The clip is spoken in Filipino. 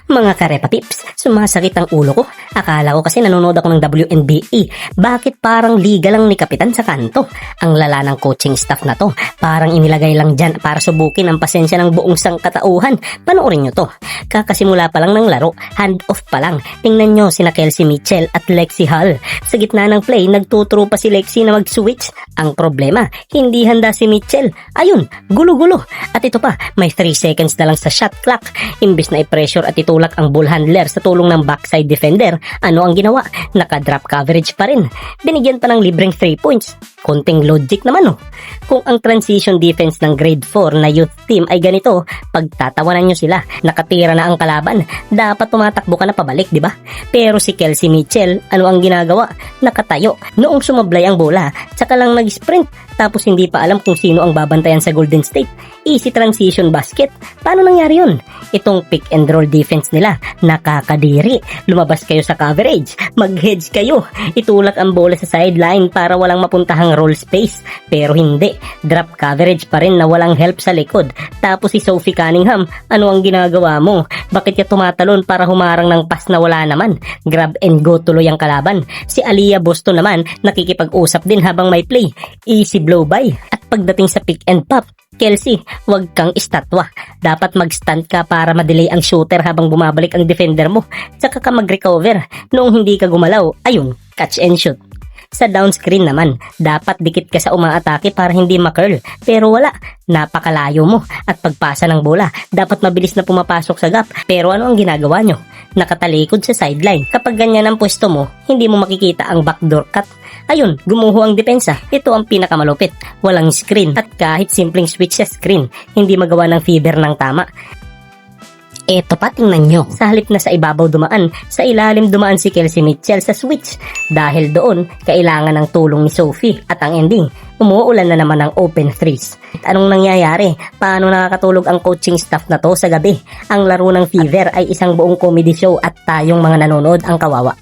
Mga karepa pips, sumasakit ang ulo ko. Akala ko kasi nanonood ako ng WNBA. Bakit parang liga lang ni Kapitan sa kanto? Ang lala ng coaching staff na to. Parang inilagay lang dyan para subukin ang pasensya ng buong sangkatauhan. Panoorin nyo to. Kakasimula pa lang ng laro, hand off pa lang. Tingnan nyo sina Kelsey Mitchell at Lexi Hall. Sa gitna ng play, nagtuturo pa si Lexi na mag-switch. Ang problema, hindi handa si Mitchell. Ayun, gulo-gulo. At ito pa, may 3 seconds na lang sa shot clock. Imbis na i-pressure at itulak ang ball handler sa tulong ng backside defender, ano ang ginawa? Naka-drop coverage pa rin. Binigyan pa ng libreng 3 points. Konting logic naman Kung ang transition defense ng grade 4 na youth team ay ganito, pagtatawanan nyo sila, nakatira na ang kalaban, dapat tumatakbo ka na pabalik, di ba? Pero si Kelsey Mitchell, ano ang ginagawa? Nakatayo, noong sumablay ang bola, tsaka lang nag-sprint, tapos hindi pa alam kung sino ang babantayan sa Golden State. Easy transition basket. Paano nangyari yun? Itong pick and roll defense nila, nakakadiri. Lumabas kayo sa coverage, mag-hedge kayo, itulak ang bola sa sideline para walang mapuntahang roll space. Pero hindi, drop coverage pa rin na walang help sa likod. Tapos si Sophie Cunningham, ano ang ginagawa mo? Bakit ka tumatalon para humarang ng pass na wala naman? Grab and go tuloy ang kalaban. Si Aliyah Boston naman, nakikipag-usap din habang may play. Easy blow by. At pagdating sa pick and pop, Kelsey, wag kang estatwa. Dapat mag-stand ka para ma-delay ang shooter habang bumabalik ang defender mo. Tsaka ka mag-recover. Noong hindi ka gumalaw, ayun, catch and shoot. Sa down screen naman, dapat dikit ka sa umaatake para hindi ma-curl. Pero wala, napakalayo mo. At pagpasa ng bola, dapat mabilis na pumapasok sa gap. Pero ano ang ginagawa nyo? Nakatalikod sa sideline. Kapag ganyan ang pwesto mo, hindi mo makikita ang backdoor cut. Ayun, gumuho ang depensa. Ito ang pinakamalupit. Walang screen at kahit simpleng switch sa screen, hindi magawa ng feeder ng tama. Eto pa, tingnan nyo. Sa halip na sa ibabaw dumaan, sa ilalim dumaan si Kelsey Mitchell sa switch. Dahil doon, kailangan ng tulong ni Sophie. At ang ending, umuulan na naman ng open threes. At anong nangyayari? Paano nakakatulog ang coaching staff na to sa gabi? Ang laro ng fever ay isang buong comedy show at tayong mga nanonood ang kawawa.